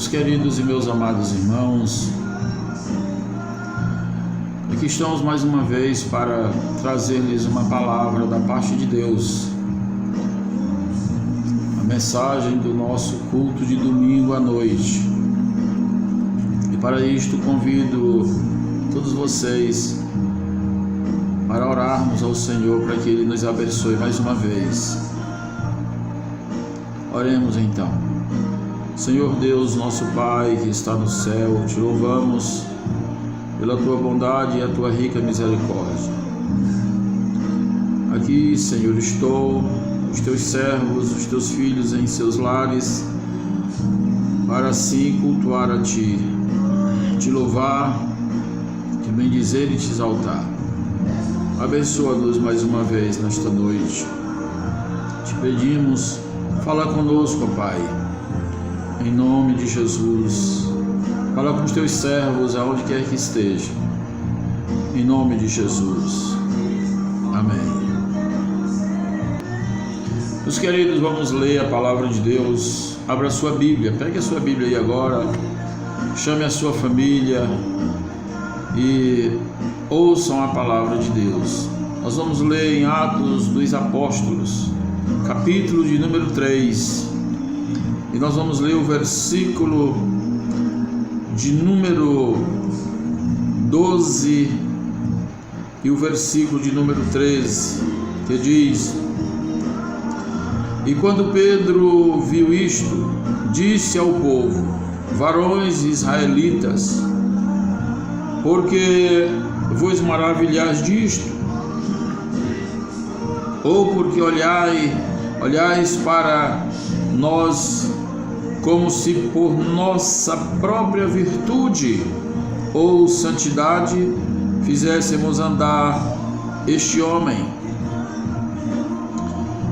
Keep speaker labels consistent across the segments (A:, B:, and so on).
A: Meus queridos e meus amados irmãos, aqui estamos mais uma vez para trazer-lhes uma palavra da parte de Deus, a mensagem do nosso culto de domingo à noite. E para isto convido todos vocês para orarmos ao Senhor para que Ele nos abençoe mais uma vez. Oremos então. Senhor Deus, nosso Pai que está no céu, te louvamos pela tua bondade e a tua rica misericórdia. Aqui, Senhor, estou, os teus servos, os teus filhos em seus lares, para assim cultuar a ti, te louvar, te bendizer e te exaltar. Abençoa-nos mais uma vez nesta noite. Te pedimos, fala conosco, Pai, em nome de Jesus. Fala com os teus servos aonde quer que esteja, em nome de Jesus. Amém. Meus queridos, vamos ler a palavra de Deus. Abra a sua Bíblia, pegue a sua Bíblia aí agora, chame a sua família e ouçam a palavra de Deus. Nós vamos ler em Atos dos Apóstolos, capítulo de número 3, e nós vamos ler o versículo de número 12 e o versículo de número 13, que diz: E quando Pedro viu isto, disse ao povo: Varões israelitas, porque vos maravilhais disto? Ou porque olhais para nós como se por nossa própria virtude ou santidade fizéssemos andar este homem?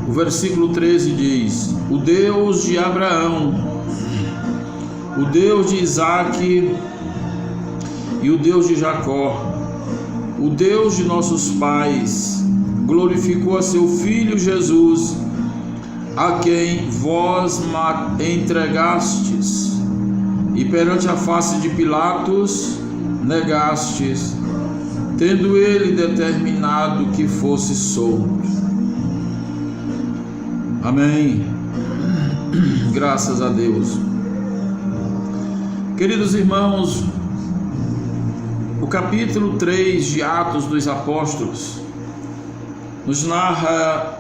A: O versículo 13 diz: O Deus de Abraão, o Deus de Isaque e o Deus de Jacó, o Deus de nossos pais, glorificou a seu Filho Jesus, a quem vós entregastes, e perante a face de Pilatos negastes, tendo ele determinado que fosse solto. Amém. Graças a Deus. Queridos irmãos, o capítulo 3 de Atos dos Apóstolos nos narra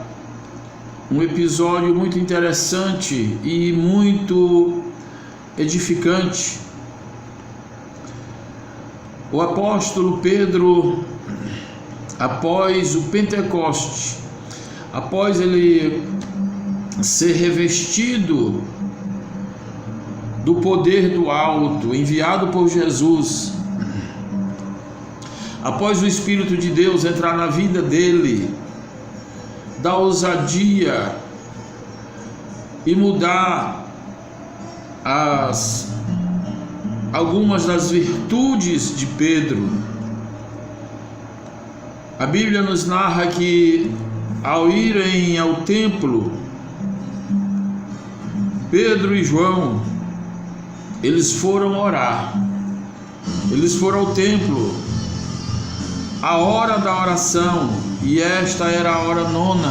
A: um episódio muito interessante e muito edificante. O apóstolo Pedro, após o Pentecoste, após ele ser revestido do poder do alto, enviado por Jesus, após o Espírito de Deus entrar na vida dele, dar ousadia e mudar algumas das virtudes de Pedro, a Bíblia nos narra que ao irem ao templo, Pedro e João, eles foram orar, eles foram ao templo, a hora da oração, e esta era a hora 9.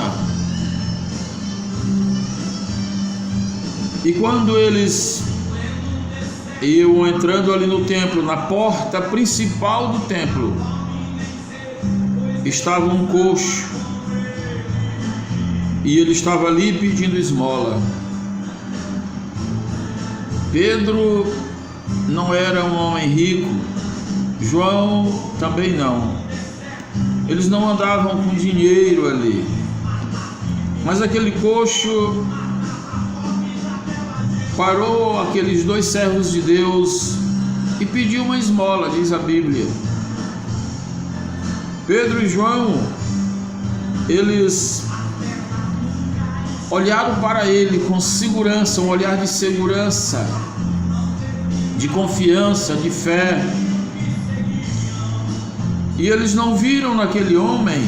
A: E quando eles iam entrando ali no templo, na porta principal do templo, estava um coxo, e ele estava ali pedindo esmola. Pedro não era um homem rico, João também não. Eles não andavam com dinheiro ali, mas aquele coxo parou aqueles dois servos de Deus e pediu uma esmola, diz a Bíblia. Pedro e João, eles olharam para ele com segurança, um olhar de segurança, de confiança, de fé. E eles não viram naquele homem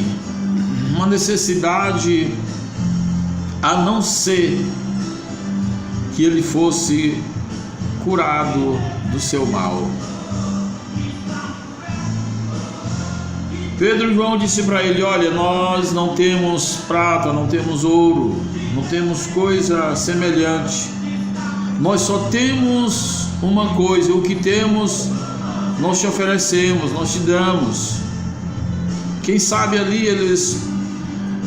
A: uma necessidade a não ser que ele fosse curado do seu mal. Pedro e João disse para ele: olha, nós não temos prata, não temos ouro, não temos coisa semelhante. Nós só temos uma coisa, o que temos nós te oferecemos, nós te damos. Quem sabe ali eles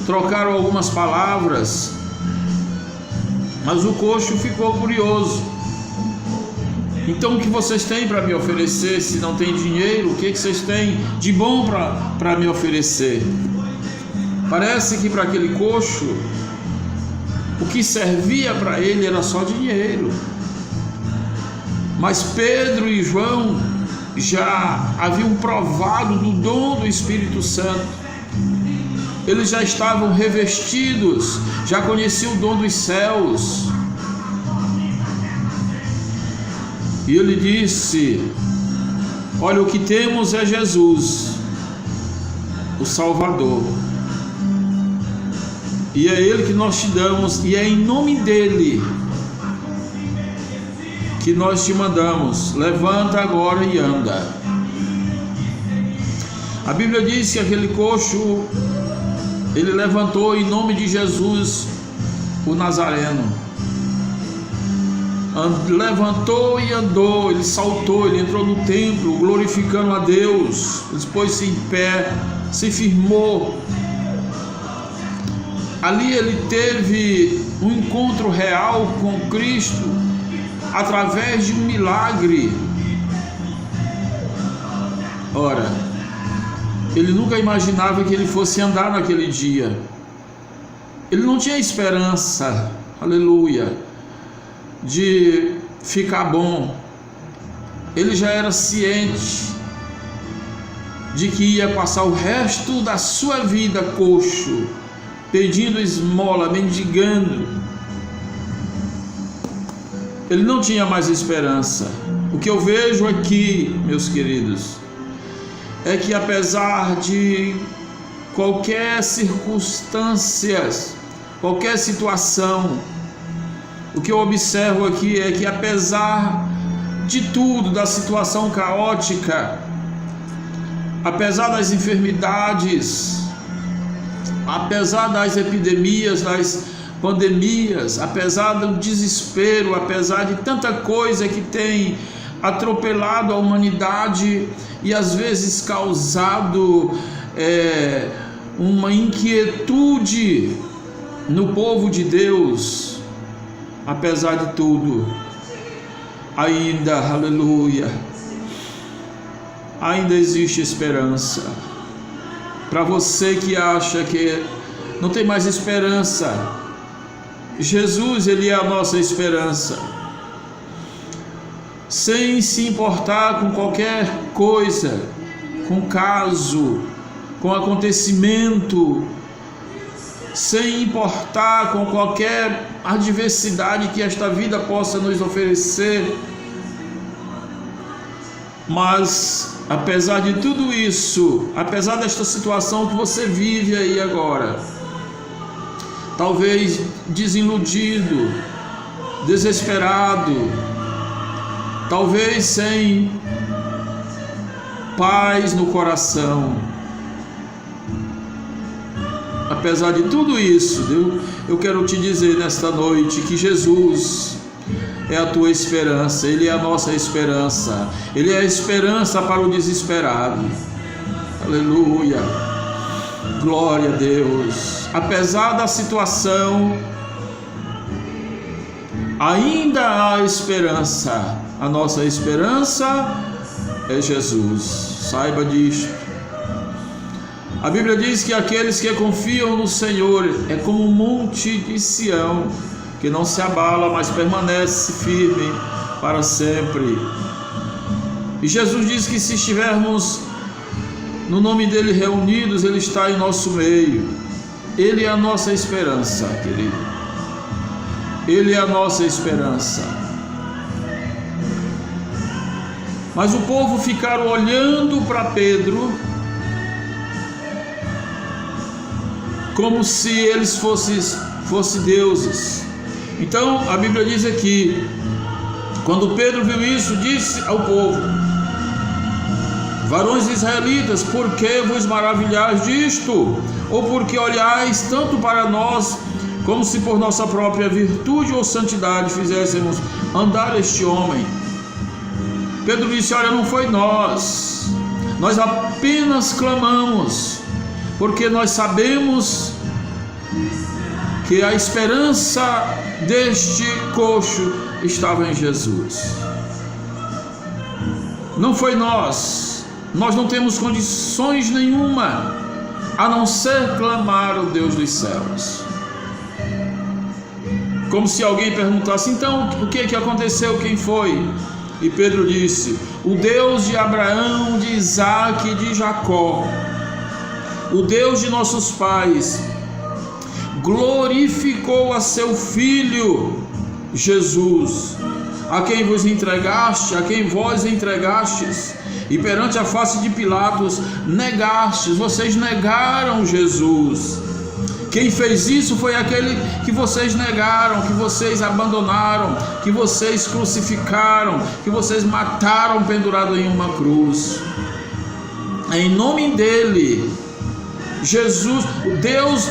A: trocaram algumas palavras, mas o coxo ficou curioso. Então, o que vocês têm para me oferecer? Se não tem dinheiro, o que vocês têm de bom para me oferecer? Parece que para aquele coxo, o que servia para ele era só dinheiro. Mas Pedro e João já haviam provado do dom do Espírito Santo. Eles já estavam revestidos, já conheciam o dom dos céus. E ele disse: olha, o que temos é Jesus, o Salvador. E é Ele que nós te damos, e é em nome dEle que nós te mandamos. Levanta agora e anda. A Bíblia diz que aquele coxo, ele levantou em nome de Jesus, o Nazareno. Levantou e andou, ele saltou, ele entrou no templo glorificando a Deus, ele pôs-se em pé, se firmou. Ali ele teve um encontro real com Cristo através de um milagre. Ora, ele nunca imaginava que ele fosse andar naquele dia. Ele não tinha esperança, aleluia, de ficar bom. Ele já era ciente de que ia passar o resto da sua vida coxo, pedindo esmola, mendigando. Ele não tinha mais esperança. O que eu vejo aqui, meus queridos, é que apesar de qualquer circunstância, qualquer situação, o que eu observo aqui é que apesar de tudo, da situação caótica, apesar das enfermidades, apesar das epidemias, das pandemias, apesar do desespero, apesar de tanta coisa que tem atropelado a humanidade e às vezes causado uma inquietude no povo de Deus, apesar de tudo, ainda, aleluia, ainda existe esperança. Para você que acha que não tem mais esperança, Jesus, Ele é a nossa esperança. Sem se importar com qualquer coisa, com caso, com acontecimento, sem importar com qualquer adversidade que esta vida possa nos oferecer. Mas apesar de tudo isso, apesar desta situação que você vive aí agora, talvez desiludido, desesperado, talvez sem paz no coração, apesar de tudo isso, eu quero te dizer nesta noite que Jesus é a tua esperança, Ele é a nossa esperança, Ele é a esperança para o desesperado. Aleluia, glória a Deus. Apesar da situação, ainda há esperança. A nossa esperança é Jesus, saiba disto. A Bíblia diz que aqueles que confiam no Senhor é como um monte de Sião, que não se abala, mas permanece firme para sempre. E Jesus diz que se estivermos no nome dEle reunidos, Ele está em nosso meio. Ele é a nossa esperança, querido. Ele é a nossa esperança. Mas o povo ficaram olhando para Pedro como se eles fossem deuses. Então a Bíblia diz aqui Quando Pedro viu isso, disse ao povo: varões israelitas, por que vos maravilhais disto? Ou porque olhais tanto para nós, como se por nossa própria virtude ou santidade fizéssemos andar este homem? Pedro disse: olha, não foi nós apenas clamamos, porque nós sabemos que a esperança deste coxo estava em Jesus. Não foi nós não temos condições nenhuma a não ser clamar ao Deus dos céus. Como se alguém perguntasse: então o que aconteceu, quem foi? E Pedro disse: o Deus de Abraão, de Isaac e de Jacó, o Deus de nossos pais, glorificou a seu Filho Jesus, a quem vos entregaste, a quem vós entregastes, e perante a face de Pilatos negastes. Vocês negaram Jesus. Quem fez isso foi aquele que vocês negaram, que vocês abandonaram, que vocês crucificaram, que vocês mataram pendurado em uma cruz. Em nome dele, Jesus, Deus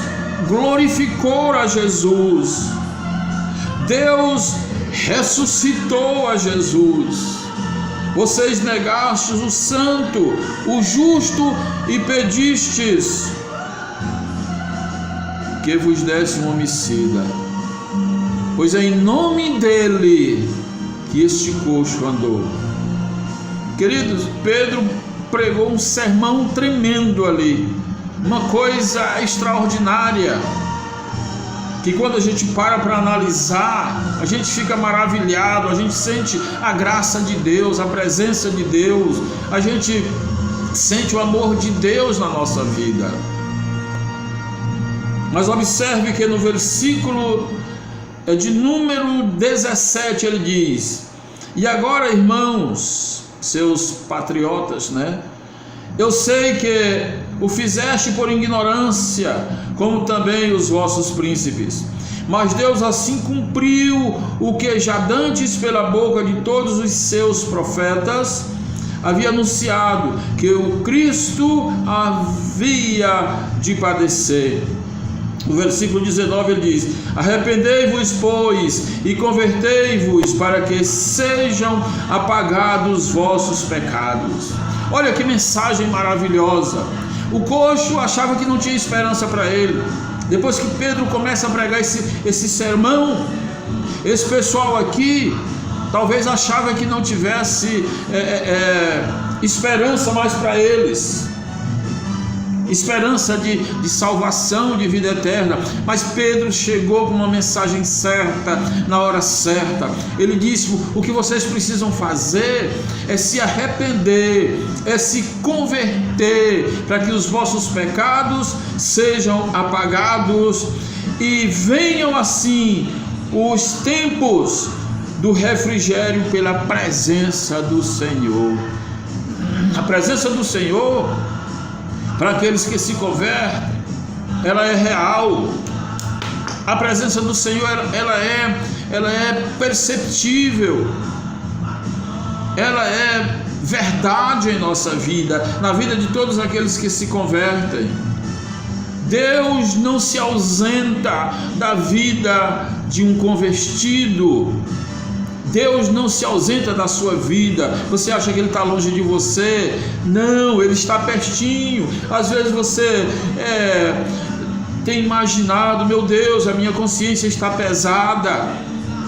A: glorificou a Jesus, Deus ressuscitou a Jesus. Vocês negastes o santo, o justo, e pedistes que vos desse um homicida, pois é em nome dele que este coxo andou. Queridos, Pedro pregou um sermão tremendo ali, uma coisa extraordinária, que quando a gente para analisar, a gente fica maravilhado, a gente sente a graça de Deus, a presença de Deus, a gente sente o amor de Deus na nossa vida. Mas observe que no versículo de número 17 ele diz: e agora, irmãos, seus patriotas, eu sei que o fizeste por ignorância, como também os vossos príncipes, mas Deus assim cumpriu o que já dantes pela boca de todos os seus profetas havia anunciado, que o Cristo havia de padecer. No versículo 19 ele diz: arrependei-vos, pois, e convertei-vos, para que sejam apagados vossos pecados. Olha que mensagem maravilhosa. O coxo achava que não tinha esperança para ele. Depois que Pedro começa a pregar esse sermão, esse pessoal aqui talvez achava que não tivesse esperança mais para eles, esperança de salvação, de vida eterna. Mas Pedro chegou com uma mensagem certa, na hora certa. Ele disse: o que vocês precisam fazer é se arrepender, é se converter, para que os vossos pecados sejam apagados e venham assim os tempos do refrigério pela presença do Senhor. A presença do Senhor, para aqueles que se convertem, ela é real. A presença do Senhor, ela é perceptível, ela é verdade em nossa vida, na vida de todos aqueles que se convertem. Deus não se ausenta da vida de um convertido. Deus não se ausenta da sua vida. Você acha que Ele está longe de você? Não, Ele está pertinho. Às vezes você tem imaginado: meu Deus, a minha consciência está pesada,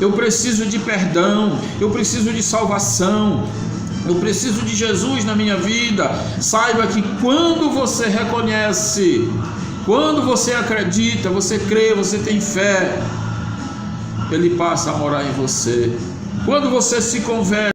A: eu preciso de perdão, eu preciso de salvação, eu preciso de Jesus na minha vida. Saiba que quando você reconhece, quando você acredita, você crê, você tem fé, Ele passa a morar em você. Quando você se converte,